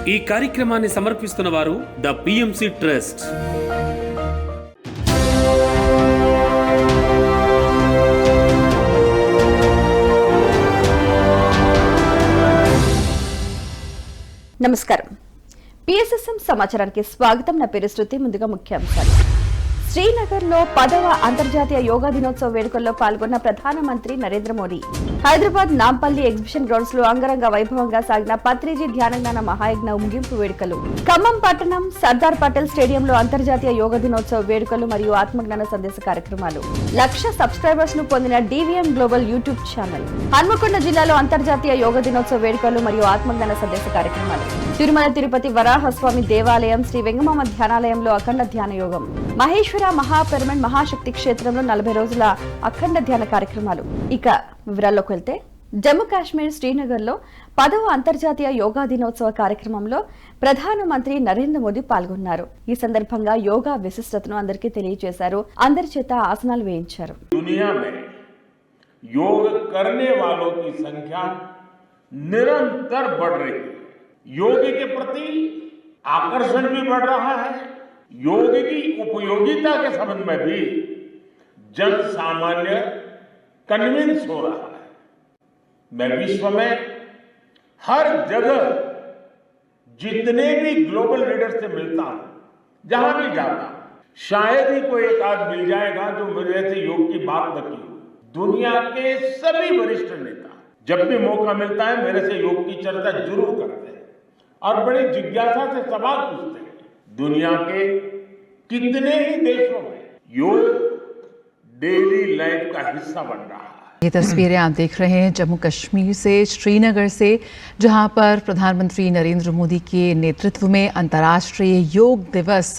ఈ కార్యక్రమాన్ని సమర్పిస్తున్న వారు ద పిఎంసి ట్రస్ట్. నమస్కారం. పిఎస్ఎస్ఎం సమాచారానికి స్వాగతం. నా పేరు శృతి. ముందుగా ముఖ్యాంశాలు. శ్రీనగర్లో 10వ అంతర్జాతీయ యోగా దినోత్సవ వేడుకల్లో పాల్గొన్న ప్రధానమంత్రి నరేంద్ర మోదీ. హైదరాబాద్ నాంపల్లి ఎగ్జిబిషన్ గ్రౌండ్స్ లో అంగరంగ వైభవంగా సాగిన పత్రిజీ ధ్యానజ్ఞాన మహాయజ్ఞ ముగింపు వేడుకలు. ఖమ్మం పట్టణం సర్దార్ పటేల్ స్టేడియంలో అంతర్జాతీయ యోగా దినోత్సవ వేడుకలు మరియు ఆత్మజ్ఞాన సందేశ కార్యక్రమాలు. 1,00,000 సబ్స్క్రైబర్స్ ను పొందిన DVM global YouTube channel. Hanamkonda జిల్లాలో అంతర్జాతీయ యోగా దినోత్సవ వేడుకలు మరియు ఆత్మజ్ఞాన సందేశ కార్యక్రమాలు. తిరుమల తిరుపతి వరాహస్వామి దేవాలయం శ్రీ వెంగమామ ధ్యానాలయంలో అఖండ ధ్యాన యోగం. మహేశ్వర మహాపిరమిడ్ మహాశక్తి క్షేత్రంలో 40 రోజుల అఖండ ధ్యాన కార్యక్రమాలు. ఇక వివరాల్లోకి వెళ్తే, జమ్మూ కాశ్మీర్ శ్రీనగర్ లో 10వ అంతర్జాతీయ యోగా దినోత్సవ కార్యక్రమంలో ప్రధానమంత్రి నరేంద్ర మోదీ పాల్గొన్నారు. ఈ సందర్భంగా యోగా విశిష్టతను అందరికీ తెలియజేశారు. అందరి చేత ఆసనాలు వేయించారు. दुनिया में योग करने वालों की संख्या निरंतर बढ़ रही है. योग के प्रति आकर्षण भी बढ़ रहा है. योग की उपयोगिता के संबंध में भी जन सामान्य कन्विंस हो रहा है. मैं विश्व में हर जगह जितने भी ग्लोबल लीडर से मिलता हूं, जहां भी जाता हूं, शायद ही कोई एक आध मिल जाएगा जो मेरे से योग की बात न की हो. दुनिया के सभी वरिष्ठ नेता जब भी मौका मिलता है मेरे से योग की चर्चा जरूर करते हैं और बड़ी जिज्ञासा से सवाल पूछते हैं. दुनिया के कितने ही देशों में योग डेली लाइफ का हिस्सा बन रहा है. ये तस्वीरें आप देख रहे हैं जम्मू कश्मीर से, श्रीनगर से, जहां पर प्रधानमंत्री नरेंद्र मोदी के नेतृत्व में अंतर्राष्ट्रीय योग दिवस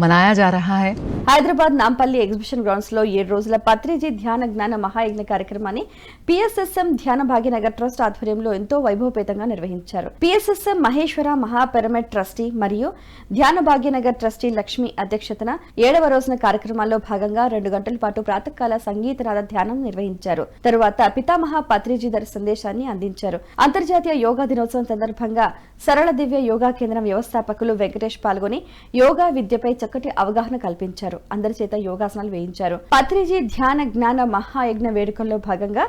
मनाया जा रहा है. హైదరాబాద్ నాంపల్లి ఎగ్జిబిషన్ గ్రౌండ్స్ లో 7 రోజుల పత్రిజీ ధ్యాన జ్ఞాన మహాయజ్ఞ కార్యక్రమాన్ని పిఎస్ఎస్ఎం ధ్యాన భాగ్యనగర్ ట్రస్ట్ ఆధ్వర్యంలో ఎంతో వైభవపేతంగా నిర్వహించారు. పిఎస్ఎస్ఎం మహేశ్వర మహాపిరమిడ్ ట్రస్టీ మరియు ధ్యాన భాగ్యనగర్ ట్రస్టీ లక్ష్మి అధ్యక్షతన 7వ రోజున కార్యక్రమాల్లో భాగంగా 2 గంటల పాటు ప్రాతకాల సంగీతనాద ధ్యానం నిర్వహించారు. తరువాత పితామహ పత్రిజీధర్ సందేశాన్ని అందించారు. అంతర్జాతీయ యోగా దినోత్సవం సందర్భంగా సరళ దివ్య యోగా కేంద్రం వ్యవస్థాపకులు వెంకటేష్ పాల్గొని యోగా విద్యపై చక్కటి అవగాహన కల్పించారు. అందరి చేత యోగాసనాలు వేయించారు. పత్రిజీ ధ్యాన జ్ఞాన మహాయజ్ఞ వేడుకల్లో భాగంగా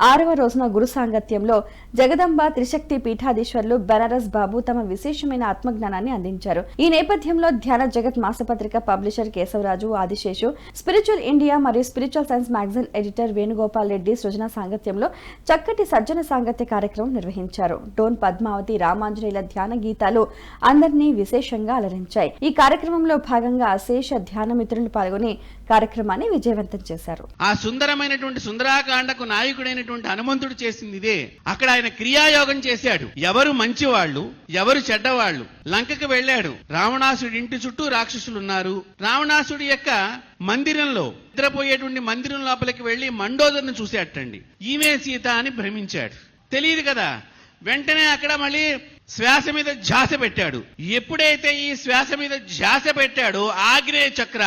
6వ రోజున గురు సాంగత్యంలో జగదంబ త్రిశక్తి పీఠాధీశ్వర్లు బెనారస్ బాబు తమ విశేషమైన ఆత్మజ్ఞానాన్ని అందించారు. ఈ నేపథ్యంలో ధ్యాన జగత్ మాసపత్రిక publisher Keshavaraju Adiseshu, spiritual India మరియు spiritual science magazine editor Venugopal Reddy సృజన సాంగత్యంలో చక్కటి సజ్జన సాంగత్య కార్యక్రమం నిర్వహించారు. డోన్ పద్మావతి రామాంజనేయుల ధ్యాన గీతాలు అందరినీ విశేషంగా అలరించాయి. ఈ కార్యక్రమంలో భాగంగా అశేష ధ్యాన మిత్రులు పాల్గొని కార్యక్రమాన్ని విజయవంతం చేశారు. ఆ సుందరమైనటువంటి సుందరాకాండకు నాయకుడైనటువంటి హనుమంతుడు చేసింది ఇదే. అక్కడ ఆయన క్రియాయోగం చేశాడు. ఎవరు మంచివాళ్లు, ఎవరు చెడ్డవాళ్లు. లంకకు వెళ్ళాడు. రావణాసుడి ఇంటి చుట్టూ రాక్షసులు ఉన్నారు. రావణాసుడి యొక్క మందిరంలో, నిద్రపోయేటువంటి మందిరం లోపలికి వెళ్లి మండోదర్ను చూసేటండి. ఈమె సీత అని భ్రమించాడు. తెలియదు కదా. వెంటనే అక్కడ మళ్ళీ శ్వాస మీద ధ్యాస పెట్టాడు. ఎప్పుడైతే ఈ శ్వాస మీద ధ్యాస పెట్టాడో ఆగ్నేయ చక్ర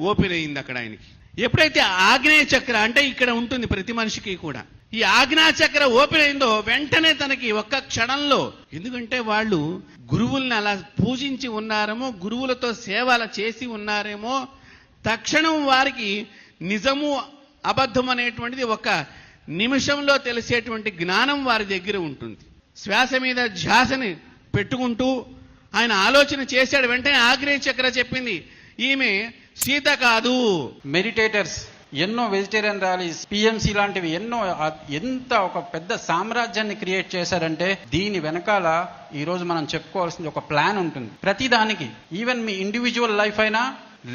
ఓపెన్ అయింది అక్కడ ఆయనకి. ఎప్పుడైతే ఆగ్నేయ చక్ర అంటే ఇక్కడ ఉంటుంది ప్రతి మనిషికి కూడా, ఈ ఆగ్నేయ చక్ర ఓపెన్ అయిందో వెంటనే తనకి ఒక్క క్షణంలో, ఎందుకంటే వాళ్ళు గురువుల్ని అలా పూజించి ఉన్నారేమో, గురువులతో సేవలు చేసి ఉన్నారేమో, తక్షణం వారికి నిజము అబద్ధం అనేటువంటిది ఒక నిమిషంలో తెలిసేటువంటి జ్ఞానం వారి దగ్గర ఉంటుంది. శ్వాస మీద ధ్యాసని పెట్టుకుంటూ ఆయన ఆలోచన చేశాడు. వెంటనే ఆగ్నేయ చక్ర చెప్పింది ఈమె సీత కాదు. మెడిటేటర్స్ ఎన్నో వెజిటేరియన్ ర్యాలీస్, పిఎంసి లాంటివి ఎన్నో, ఎంత ఒక పెద్ద సామ్రాజ్యాన్ని క్రియేట్ చేశారంటే దీని వెనకాల ఈ రోజు మనం చెప్పుకోవాల్సింది ఒక ప్లాన్ ఉంటుంది ప్రతిదానికి. ఈవెన్ మీ ఇండివిజువల్ లైఫ్ అయినా,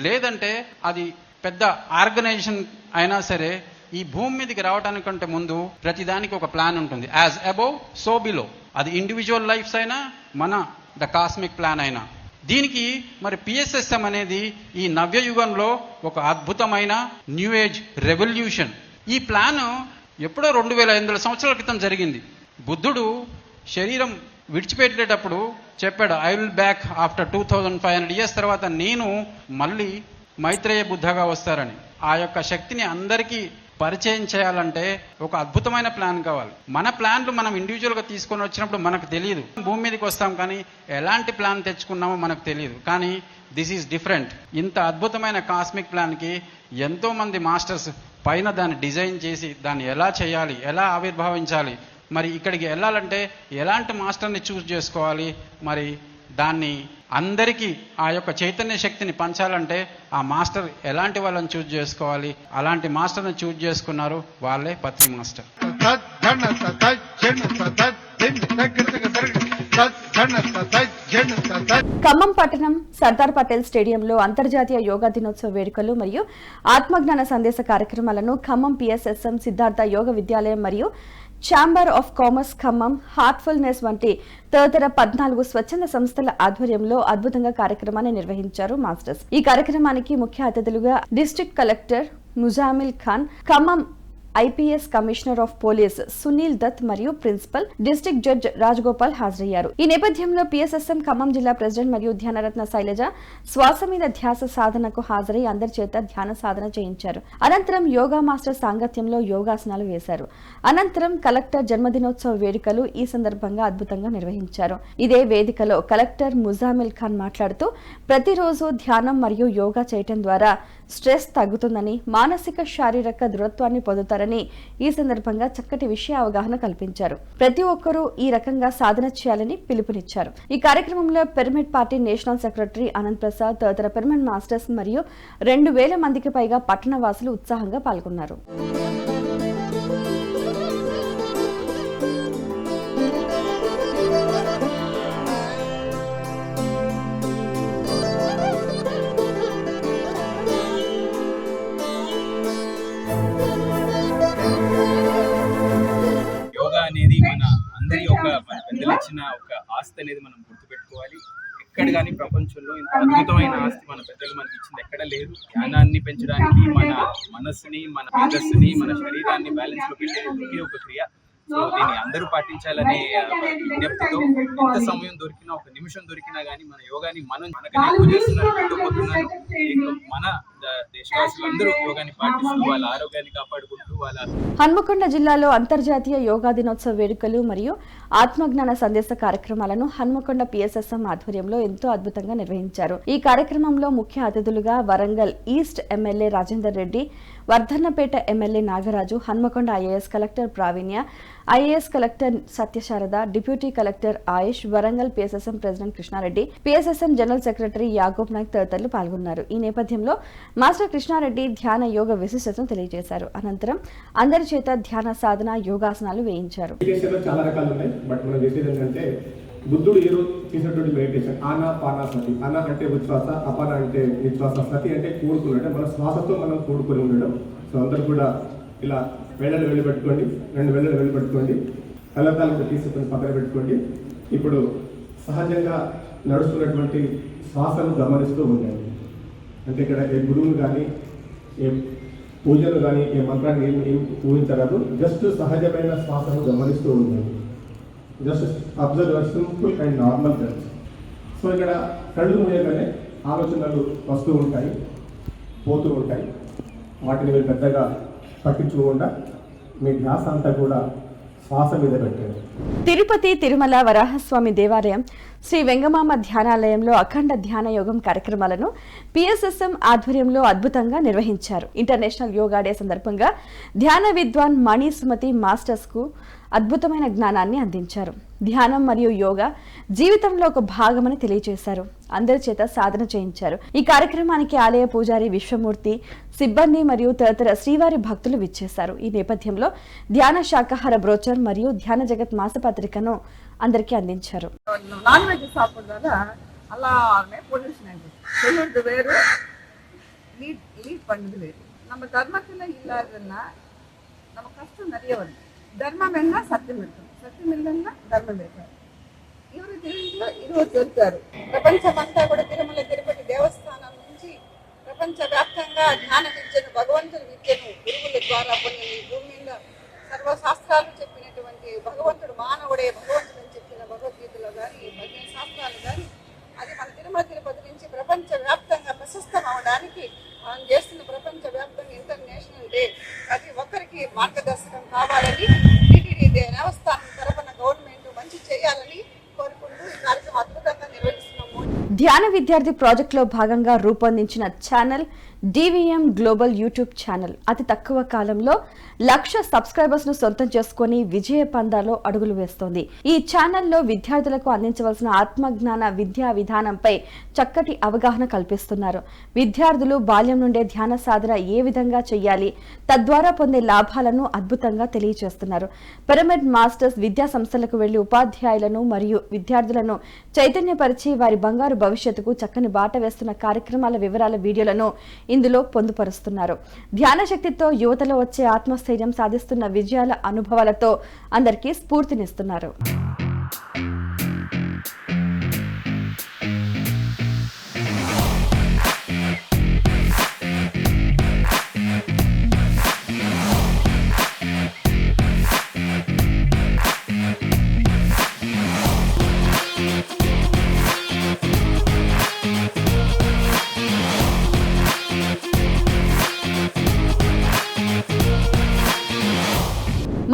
లేదంటే అది పెద్ద ఆర్గనైజేషన్ అయినా సరే, ఈ భూమి మీదకి రావడానికంటే ముందు ప్రతిదానికి ఒక ప్లాన్ ఉంటుంది. As above so below. అది ఇండివిజువల్ లైఫ్స్ అయినా, మన ద కాస్మిక్ ప్లాన్ అయినా. దీనికి మరి పిఎస్ఎస్ఎం అనేది ఈ నవ్యయుగంలో ఒక అద్భుతమైన న్యూ ఏజ్ రెవల్యూషన్. ఈ ప్లాన్ ఎప్పుడో 2500 సంవత్సరాల క్రితం జరిగింది. బుద్ధుడు శరీరం విడిచిపెట్టేటప్పుడు చెప్పాడు, I will back after 2500 years తర్వాత నేను మళ్ళీ మైత్రేయ బుద్ధగా వస్తారని. ఆ యొక్క శక్తిని అందరికీ పరిచయం చేయాలంటే ఒక అద్భుతమైన ప్లాన్ కావాలి. మన ప్లాన్లు మనం ఇండివిజువల్గా తీసుకొని వచ్చినప్పుడు మనకు తెలియదు. భూమి మీదకి వస్తాం కానీ ఎలాంటి ప్లాన్ తెచ్చుకున్నామో మనకు తెలియదు. కానీ దిస్ ఈజ్ డిఫరెంట్. ఇంత అద్భుతమైన కాస్మిక్ ప్లాన్కి ఎంతోమంది మాస్టర్స్ పైన దాన్ని డిజైన్ చేసి దాన్ని ఎలా చేయాలి, ఎలా ఆవిర్భావించాలి, మరి ఇక్కడికి వెళ్ళాలంటే ఎలాంటి మాస్టర్ని చూస్ చేసుకోవాలి, మరి దాన్ని అందరికీ ఆ యొక్క చైతన్య శక్తిని పంచాలంటే ఆ మాస్టర్ ఎలాంటి వాళ్ళని చూస్ చేసుకోవాలి, అలాంటి మాస్టర్ని చూస్ చేసుకున్నారు, వాళ్ళే పత్రి మాస్టర్. ఖమ్మం పట్టణం సర్దార్ పటేల్ స్టేడియంలో అంతర్జాతీయ యోగా దినోత్సవ వేడుకలు మరియు ఆత్మజ్ఞాన సందేశ కార్యక్రమాలను ఖమ్మం పిఎస్ఎస్ఎం సిద్ధార్థ యోగ విద్యాలయం మరియు chamber of commerce Khammam, Heartfulness వంటి తదితర 14 స్వచ్ఛంద సంస్థల ఆధ్వర్యంలో అద్భుతంగా కార్యక్రమాన్ని నిర్వహించారు మాస్టర్స్. ఈ కార్యక్రమానికి ముఖ్య అతిథులుగా district collector Muzammil Khan, Khammam IPS commissioner of police Sunil Dutt మరియు ప్రిన్సిపల్ డిస్ట్రిక్ట్ జడ్జ్ రాజగోపాల్ హాజరయ్యారు. ఈ నేపథ్యంలో పిఎస్ఎస్ఎం ఖమ్మం జిల్లా ప్రెసిడెంట్ మరియు ధ్యానరత్న శైలజ శ్వాస మీద ధ్యాస సాధనకు హాజరై అందరి చేత ధ్యాన సాధన చేయించారు. అనంతరం యోగా మాస్టర్ సాంగత్యంలో యోగాసనాలు వేశారు. అనంతరం కలెక్టర్ జన్మదినోత్సవ వేడుకలు ఈ సందర్భంగా అద్భుతంగా నిర్వహించారు. ఇదే వేదికలో కలెక్టర్ ముజామిల్ ఖాన్ మాట్లాడుతూ ప్రతిరోజు ధ్యానం మరియు యోగా చేయటం ద్వారా స్ట్రెస్ తగ్గుతుందని, మానసిక శారీరక దృఢత్వాన్ని పొందుతారని ఈ సందర్భంగా చక్కటి విషయ అవగాహన కల్పించారు. ప్రతి ఒక్కరూ ఈ రకంగా సాధన చేయాలని పిలుపునిచ్చారు. ఈ కార్యక్రమంలో pyramid party national secretary Anant Prasad, తదితర పిరమిడ్ మాస్టర్స్ మరియు 2000 మందికి పైగా పట్టణ వాసులు ఉత్సాహంగా పాల్గొన్నారు. అనేది మన అందరి మన పెద్దలు ఇచ్చిన ఒక ఆస్తి అనేది మనం గుర్తుపెట్టుకోవాలి. ఎక్కడ కానీ ప్రపంచంలో ఇంత అద్భుతమైన ఆస్తి మన పెద్దలు మనకి ఇచ్చింది ఎక్కడ లేదు. జ్ఞానాన్ని పెంచడానికి మన మనస్సుని, మన మేధస్సుని, మన శరీరాన్ని బ్యాలెన్స్ లో పెట్టే ఒకే ఒక క్రియ. సో దీన్ని అందరూ పాటించాలనే విజ్ఞప్తితో ఎంత సమయం దొరికినా, ఒక నిమిషం దొరికినా కానీ మన యోగాని మనకనే ఎక్కువ చేస్తున్నారు, పెట్టబోతున్నారు. మన దేశవాసులందరూ యోగాని పాటిస్తూ వాళ్ళ ఆరోగ్యాన్ని కాపాడుకుంటూ వాళ్ళ. హన్మకొండ జిల్లాలో అంతర్జాతీయ యోగా దినోత్సవ వేడుకలు మరియు ఆత్మజ్ఞాన సందేశ కార్యక్రమాలను హన్మకొండ పిఎస్ఎస్ఎం ఆధ్వర్యంలో ఎంతో అద్భుతంగా నిర్వహించారు. ఈ కార్యక్రమంలో ముఖ్య అతిథులుగా Warangal east MLA Rajender Reddy, Wardhannapet MLA Nagaraju, Hanamkonda IAS collector Praveenya, IAS collector Satyasharada, deputy collector Ayush, Warangal PSSM president Krishnareddy, PSSM general secretary Yakub Nayak తదితరులు పాల్గొన్నారు. ఈ నేపథ్యంలో మాస్టర్ కృష్ణారెడ్డి ధ్యాన యోగ విశిష్టతను తెలియజేశారు. అనంతరం అందరి చేత ధ్యాన సాధన, యోగాసనాలు వేయించారు. చాలా రకాలు ఉన్నాయి. బట్ మనం చేసేది ఏంటంటే బుద్ధుడు ఈ రోజు చేసినటువంటి మెడిటేషన్ ఆనాపానసతి. అన అంటే ఉచ్ఛ్వాస, అపాన అంటే నిశ్వాస, సతి అంటే కూడుకుని, అంటే మన శ్వాసతో మనం కూడుకొని ఉండడం. సో అందరూ కూడా ఇలా వేళ్ళని వెళ్ళి పెట్టుకోండి, 2 వేళ్ళని వెళ్ళి పెట్టుకోండి, కళ్ళతాలను తీసుకొని పక్కన పెట్టుకోండి. ఇప్పుడు సహజంగా నడుస్తున్నటువంటి శ్వాసను గమనిస్తూ ఉండండి. అంటే ఇక్కడ ఏ గురువులు కానీ, ఏ పూజలు కానీ, ఏ మంత్రాన్ని ఏం ఊహించరాదు. జస్ట్ సహజమైన శ్వాసను గమనిస్తూ ఉండండి. Just observe your simple and normal breath. So ఇక్కడ కళ్ళు మూయగానే ఆలోచనలు వస్తూ ఉంటాయి, పోతూ ఉంటాయి. వాటిని మీరు పెద్దగా పట్టించుకోకుండా మీ ధ్యాస అంతా కూడా శ్వాస మీద పెట్టండి. తిరుపతి తిరుమల వరాహస్వామి దేవాలయం శ్రీ వెంగమామ ధ్యానాలయంలో అఖండ ధ్యాన యోగం కార్యక్రమాలను పిఎస్ఎస్ఎం ఆధ్వర్యంలో అద్భుతంగా నిర్వహించారు. ఇంటర్నేషనల్ యోగా డే సందర్భంగా ధ్యాన విద్వాన్ మణి సుమతి మాస్టర్స్ కు అద్భుతమైన జ్ఞానాన్ని అందించారు. ధ్యానం మరియు యోగా జీవితంలో ఒక భాగమని తెలియజేశారు. అందరి చేత సాధన చేయించారు. ఈ కార్యక్రమానికి ఆలయ పూజారి విశ్వమూర్తి, సిబ్బంది మరియు తదితర శ్రీవారి భక్తులు విచ్చేశారు. ఈ నేపథ్యంలో ధ్యాన శాకాహార బ్రోచర్ మరియు ధ్యాన జగత్ మాసపత్రికను అందరికీ అందించారు. நான்வெஜ் சாப்பிட்றதால எல்லாருமே பொல்யூஷன் ஆகிடுது. சொல்லுறது வேறு, லீட் பண்ணுறது வேறு. நம்ம தர்மத்தில் இல்லாததுன்னா நம்ம கஷ்டம் நிறைய வருது. ధర్మం என்ன సత్యం இருக்கும், సత్యం இல்லைன்னா ధర్మం இருக்காது. ఇవరు దీంట్లో ఈరోజు దొరికారు. ప్రపంచమంతా కూడా తిరుమల తిరుపతి దేవస్థానం నుంచి ప్రపంచవ్యాప్తంగా జ్ఞాన విద్యను, భగవంతుని విద్యను గురువుల ద్వారా పొందిన ఈ భూమి మీద సర్వశాస్త్రాలు చెప్పినటువంటి భగవంతుడు మానవుడే భగవంతుడు అని చెప్పిన భగవద్గీతలో కానీ, 18 శాస్త్రాలు కానీ, అది మన తిరుమల తిరుపతి నుంచి ప్రపంచవ్యాప్తంగా ప్రశస్తం అవడానికి మనం చేస్తున్న ప్రపంచవ్యాప్తంగా ఇంటర్నేషనల్ డే. ప్రతి ఒక్కరి అందరికీ మార్గదర్శకం కావాలని టీటీడీ దేవస్థానం తరపున గవర్నమెంట్ మంచి చేయాలని కోరుకుంటూ ఈ కార్యక్రమం అద్భుతంగా నిర్వహిస్తున్నాము. ధ్యాన విద్యార్థి ప్రాజెక్టులో భాగంగా రూపొందించిన channel DVM global YouTube channel అతి తక్కువ కాలంలో 1,00,000 సబ్స్క్రైబర్స్ ను సొంతం చేసుకుని విజయ పందాలో అడుగులు వేస్తోంది. ఈ ఛానల్లో విద్యార్థులకు అందించవలసిన ఆత్మజ్ఞాన విద్యా విధానంపై చక్కటి అవగాహన కల్పిస్తున్నారు. విద్యార్థులు బాల్యం నుండే ధ్యాన సాధన ఏ విధంగా చేయాలి, తద్వారా పొందే లాభాలను అద్భుతంగా తెలియజేస్తున్నారు. పిరమిడ్ మాస్టర్స్ విద్యా సంస్థలకు వెళ్లి ఉపాధ్యాయులను మరియు విద్యార్థులను చైతన్యపరిచి వారి బంగారు భవిష్యత్తుకు చక్కని బాట వేస్తున్న కార్యక్రమాల వివరాల వీడియోలను ఇందులో పొందుపరుస్తున్నారు. ధ్యాన శక్తితో యువతలో వచ్చే ఆత్మస్థైర్యం, సాధిస్తున్న విజయాల అనుభవాలతో అందరికీ స్ఫూర్తినిస్తున్నారు.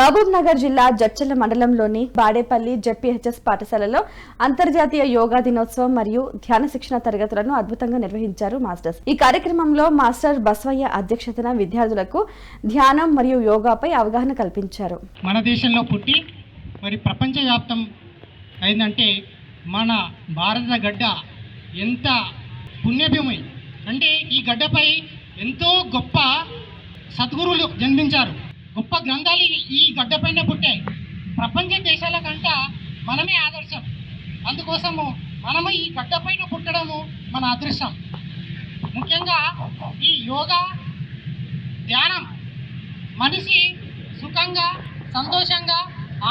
మహబూబ్ నగర్ జిల్లా జడ్చర్ల మండలంలోని బాడేపల్లి JPHS పాఠశాలలో అంతర్జాతీయ యోగా దినోత్సవం మరియు ధ్యాన శిక్షణ తరగతులను అద్భుతంగా నిర్వహించారు మాస్టర్స్. ఈ కార్యక్రమంలో మాస్టర్ బస్వయ్య అధ్యక్షతన విద్యార్థులకు ధ్యానం మరియు యోగాపై అవగాహన కల్పించారు. మన దేశంలో పుట్టి మరి ప్రపంచవ్యాప్తం అయిందంటే మన భారత గడ్డ ఎంత పుణ్యభూమి అంటే ఈ గడ్డపై ఎంతో గొప్ప సద్గురువులు జన్మించారు. గొప్ప గ్రంథాలు ఈ గడ్డపైన పుట్టాయి. ప్రపంచ దేశాల కంట మనమే ఆదర్శం. అందుకోసము మనము ఈ గడ్డపైన పుట్టడము మన అదృష్టం. ముఖ్యంగా ఈ యోగా ధ్యానం మనిషి సుఖంగా, సంతోషంగా,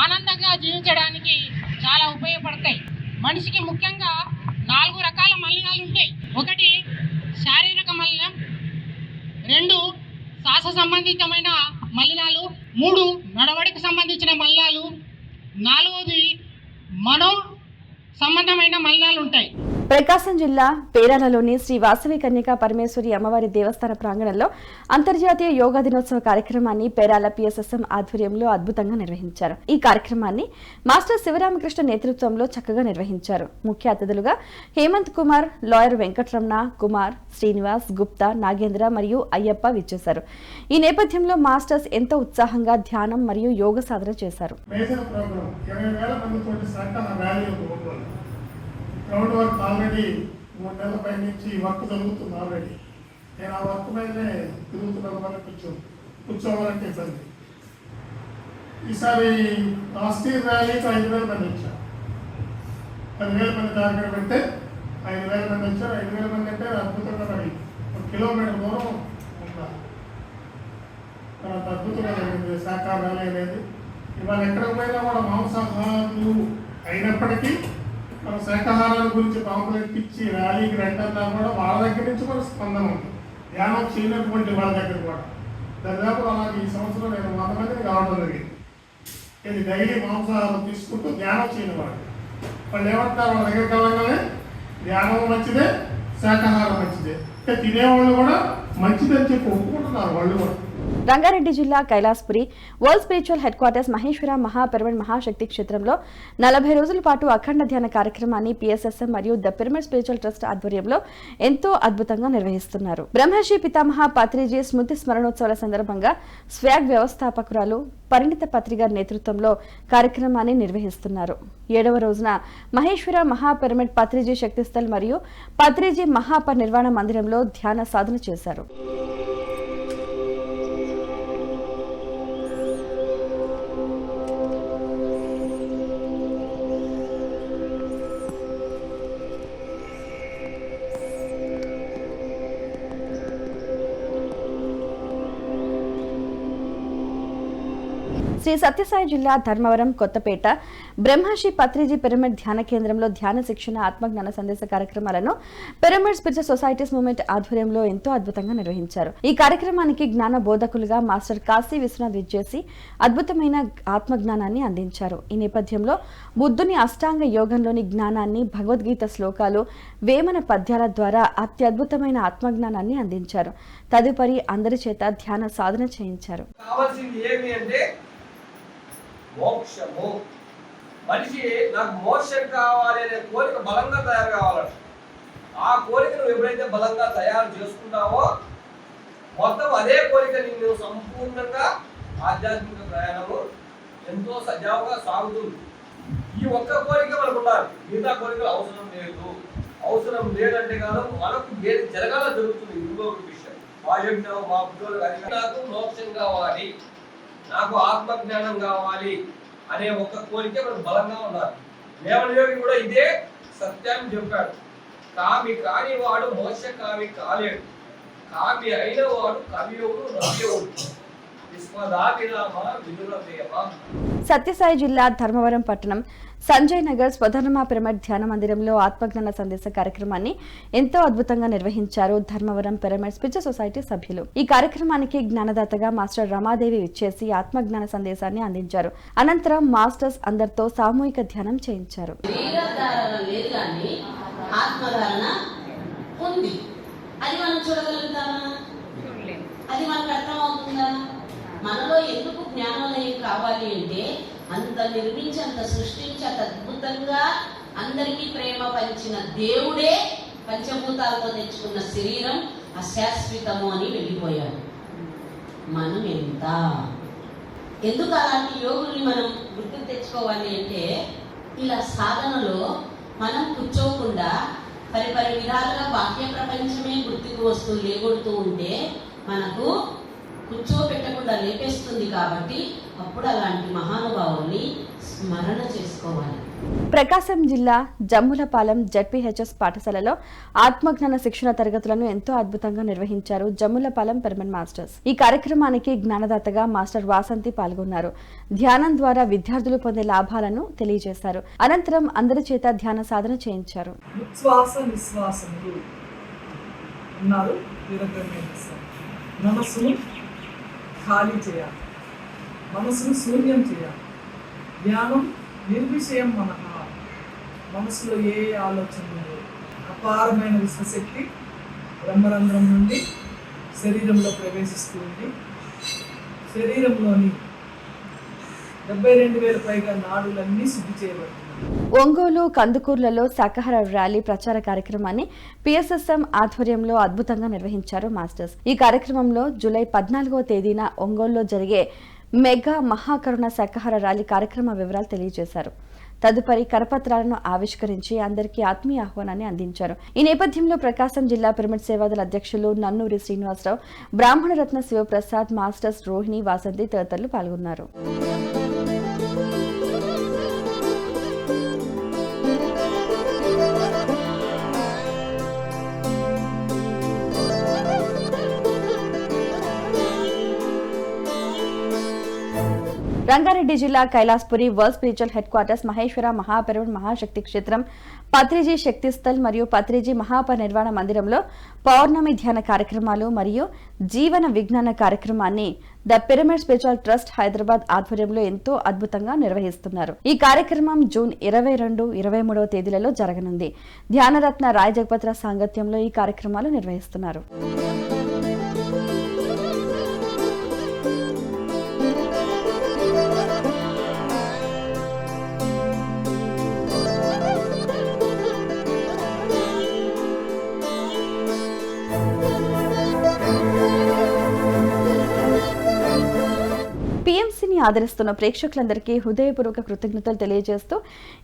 ఆనందంగా జీవించడానికి చాలా ఉపయోగపడతాయి. మనిషికి ముఖ్యంగా 4 రకాల మలినాలు ఉంటాయి. 1 శారీరక మలినం, 2 శ్వాస సంబంధితమైన మలినాలు, 3 నడవడికి సంబంధించిన మలినాలు, 4ది మనో సంబంధమైన మలినాలు ఉంటాయి. ప్రకాశం జిల్లా పేరాలలోని శ్రీ వాసవి కన్యకా పరమేశ్వరి అమ్మవారి దేవస్థాన ప్రాంగణంలో అంతర్జాతీయ యోగా దినోత్సవ కార్యక్రమాన్ని పేరాల PSSM ఆధ్వర్యంలో అద్భుతంగా నిర్వహించారు. ఈ కార్యక్రమాన్ని మాస్టర్ శివరామకృష్ణ నేతృత్వంలో చక్కగా నిర్వహించారు. ముఖ్య అతిథులుగా హేమంత్ కుమార్, లాయర్ వెంకటరమణ, కుమార్, శ్రీనివాస్, గుప్తా, నాగేంద్ర మరియు అయ్యప్ప విచ్చేశారు. ఈ నేపథ్యంలో మాస్టర్స్ ఎంతో ఉత్సాహంగా ధ్యానం మరియు యోగ సాధన చేశారు. గ్రౌండ్ వర్క్ ఆల్రెడీ 3 నెలల పై నుంచి వర్క్ జరుగుతుంది. ఆల్రెడీ నేను ఆ వర్క్ మీదనే తిరుగుతున్నాను వల్ల కూర్చోవాలంటే ఇబ్బంది. ఈసారి లాస్ట్ ఇయర్ ర్యాలీకి 5,000 మంది వచ్చారు. 10,000 మంది టార్గెట్ పెడితే 5,000 మంది వచ్చారు. 5,000 మంది అంటే అద్భుతంగా మరి 1 కిలోమీటర్ దూరం ఉండాలి. తర్వాత అద్భుతంగా జరిగింది శాఖ ర్యాలీ అనేది. ఇవాళ ఎక్కడికి పోయినా కూడా మాంసాహారాలు అయినప్పటికీ మన శాఖాహారాల గురించి పాంపులెట్ ఇచ్చి ర్యాలీకి రెండన్నా కూడా వాళ్ళ దగ్గర నుంచి కూడా స్పందన ఉంది. ధ్యానం చేయనటువంటి వాళ్ళ దగ్గర కూడా దాదాపు అలాగే ఈ సంవత్సరం నేను 100 మందిని కావడం జరిగింది. ఇది డైలీ మాంసాహారం తీసుకుంటూ ధ్యానం చేయని వాళ్ళు ఏమంటారు, వాళ్ళ దగ్గరికి వెళ్ళగానే ధ్యానం మంచిదే, శాఖాహారం మంచిదే, తినేవాళ్ళు కూడా మంచిదని చెప్పి ఒప్పుకుంటున్నారు వాళ్ళు కూడా. రంగారెడ్డి జిల్లా Kailaspuri world spiritual headquarters Maheshwara Mahapyramid Mahashakti క్షేత్రంలో 40 రోజుల పాటు అఖండ ధ్యాన కార్యక్రమాన్ని PSSM మరియు ద పిరమిడ్ స్పిరిచువల్ ట్రస్ట్ ఆధ్వర్యంలో ఎంతో అద్భుతంగా నిర్వహిస్తున్నారు. బ్రహ్మర్షి పితామహ పత్రిజీ స్మృతి స్మరణోత్సవాల సందర్భంగా స్వాగ్ వ్యవస్థాపకురాలు పరిణిత పత్రిక నేతృత్వంలో కార్యక్రమాన్ని నిర్వహిస్తున్నారు. 7వ రోజున మహేశ్వర మహాపిరమిడ్ పత్రిజీ శక్తిస్థల్ మరియు పత్రిజీ మహాపరినిర్వాణ మందిరంలో ధ్యాన సాధన చేశారు. శ్రీ సత్యసాయి జిల్లా ధర్మవరం కొత్తపేట బ్రహ్మశ్రీ పత్రిజీ పిరమిడ్ ధ్యాన కేంద్రంలో ధ్యాన శిక్షణ ఆత్మజ్ఞాన సందేశ కార్యక్రమాలను పిరమిడ్ స్పిరిచువల్ సొసైటీస్ మూవ్మెంట్ ఆధ్వర్యంలో ఎంతో అద్భుతంగా నిర్వహించారు. ఈ కార్యక్రమానికి జ్ఞాన బోధకులుగా మాస్టర్ కాశీ విశ్వనాథ్ విచ్చేసి అద్భుతమైన ఆత్మజ్ఞానాన్ని అందించారు. ఈ నేపథ్యంలో బుద్ధుని అష్టాంగ యోగంలోని జ్ఞానాన్ని, భగవద్గీత శ్లోకాలు, వేమన పద్యాల ద్వారా అత్యద్భుతమైన ఆత్మజ్ఞానాన్ని అందించారు. తదుపరి అందరి చేత ధ్యాన సాధన చేయించారు. మోక్షము. మనిషి నాకు మోక్షం కావాలి అనే కోరిక బలంగా తయారు కావాలంట. ఆ కోరిక నువ్వు ఎప్పుడైతే బలంగా తయారు చేసుకుంటావో మొత్తం అదే కోరిక నువ్వు సంపూర్ణంగా ఆధ్యాత్మిక ప్రయాణము ఎంతో సజావుగా సాగుతుంది. ఈ ఒక్క కోరిక మనకు ఉండాలి, మిగతా కోరికలు అవసరం లేదు. అవసరం లేదంటే కాదు మనకు ఏది జరగాల జరుగుతుంది. ఇంకొక విషయం మా ఉద్యోగులు నాకు మోక్షం కావాలి, నాకు ఆత్మజ్ఞానం కావాలి అనే ఒక్క కోరిక మనకు బలంగా ఉండాలి. వేమన యోగి కూడా ఇదే సత్యాన్ని చెప్పాడు. కామి కాని వాడు మోక్ష కామి కాలేడు, కామి అయిన వాడు కవియోడు రవియోడు. సత్యసాయి జిల్లా ధర్మవరం పట్టణం సంజయ్ నగర్ స్వధర్మ పిరమిడ్ ధ్యాన మందిరంలో ఆత్మజ్ఞాన సందేశ కార్యక్రమాన్ని ఎంతో అద్భుతంగా నిర్వహించారు ధర్మవరం పిరమిడ్ స్పిరిచువల్ సొసైటీ సభ్యులు. ఈ కార్యక్రమానికి జ్ఞానదాతగా మాస్టర్ రమాదేవి విచ్చేసి ఆత్మజ్ఞాన సందేశాన్ని అందించారు. అనంతరం మాస్టర్స్ అందరితో సామూహిక ధ్యానం చేయించారు. మనలో ఎందుకు జ్ఞానోదయం కావాలి అంటే అంత నిర్మించి, అంత సృష్టించి, అంత అద్భుతంగా అందరికీ ప్రేమ పంచిన దేవుడే పంచభూతాలతో తెచ్చుకున్న శరీరం అశాశ్వతము అని వెళ్ళిపోయాడు. మనం ఎందుకు అలాంటి యోగుల్ని మనం గుర్తుకు తెచ్చుకోవాలి అంటే ఇలా సాధనలో మనం కూర్చోకుండా పరిపరి విధాలుగా బాహ్య ప్రపంచమే గుర్తుకు వస్తూ లేగొడుతూ ఉంటే మనకు కూర్చోబెట్టకుండా లేపేస్తుంది. కాబట్టి అప్పుడు అలాంటి మహానుభావుల్ని స్మరణ చేసుకోవాలి. ప్రకాశం జిల్లా జమ్ములపాలెం జడ్పీహెచ్ఎస్ పాఠశాలలో ఆత్మజ్ఞాన శిక్షణ తరగతులను ఎంతో అద్భుతంగా నిర్వహించారు జమ్ములపాలెం పిరమిడ్ మాస్టర్స్. ఈ కార్యక్రమానికి జ్ఞానదాతగా మాస్టర్ వాసంతి పాల్గొన్నారు. ధ్యానం ద్వారా విద్యార్థులు పొందే లాభాలను తెలియజేశారు. అనంతరం అందరి చేత ధ్యాన సాధన చేయించారు. మనసును ఖాళీ చేయాలి, మనసును శూన్యం చేయాలి. ధ్యానం నిర్విషయం. మనసులో ఏ ఆలోచన లేదు. అపారమైన విశ్వశక్తి బ్రహ్మరంధ్రం నుండి శరీరంలో ప్రవేశిస్తుంది. శరీరంలోని 72,000 పైగా నాడులన్నీ శుద్ధి చేయబడుతుంది. ఒంగోలు, కందుకూర్లలో శాకాహార ర్యాలీ ప్రచార కార్యక్రమాన్ని పిఎస్ఎస్ఎం ఆధ్వర్యంలో అద్భుతంగా నిర్వహించారు మాస్టర్స్. ఈ కార్యక్రమంలో జూలై 14వ తేదీన ఒంగోలులో జరిగే మెగా మహాకరుణ శాకాహార ర్యాలీ కార్యక్రమ వివరాలు తెలియజేశారు. తదుపరి కరపత్రాలను ఆవిష్కరించి అందరికీ ఆత్మీయ ఆహ్వానాన్ని అందించారు. ఈ నేపథ్యంలో ప్రకాశం జిల్లా పిరమిడ్ సేవాదళ అధ్యక్షులు నన్నూరి శ్రీనివాసరావు, బ్రాహ్మణరత్న శివప్రసాద్, మాస్టర్స్ రోహిణి, వాసంతి తదితరులు పాల్గొన్నారు. రంగారెడ్డి జిల్లా Kailaspuri world spiritual headquarters Maheshwara Mahapyramid Mahashakti Kshetram Patriji Shakti Sthal మరియు పత్రిజీ మహాపరినిర్వాణ మందిరంలో పౌర్ణమి ధ్యాన కార్యక్రమాలు మరియు జీవన విజ్ఞాన కార్యక్రమాన్ని the pyramid spiritual trust Hyderabad ఆధ్వర్యంలో ఎంతో అద్భుతంగా నిర్వహిస్తున్నారు. ఈ కార్యక్రమం జూన్ 22, 23వ తేదీలలో జరగనుంది. ధ్యానరత్న రాయ్ జగపతిరావు సాంగత్యంలో ఈ కార్యక్రమాలు నిర్వహిస్తున్నారు. పిఎంసిని ఆదరిస్తున్న ప్రేక్షకులందరికీ హృదయపూర్వక కృతజ్ఞతలు తెలియజేస్తూ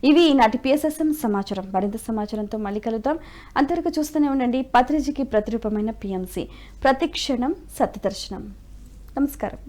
ఇవి ఈనాటి పిఎస్ఎస్ఎం సమాచారం. మరింత సమాచారంతో మళ్ళీ కలుద్దాం. అంతవరకు చూస్తూనే ఉండండి పత్రిజీకి ప్రతిరూపమైన పిఎంసి. ప్రతి క్షణం సత్యదర్శనం. నమస్కారం.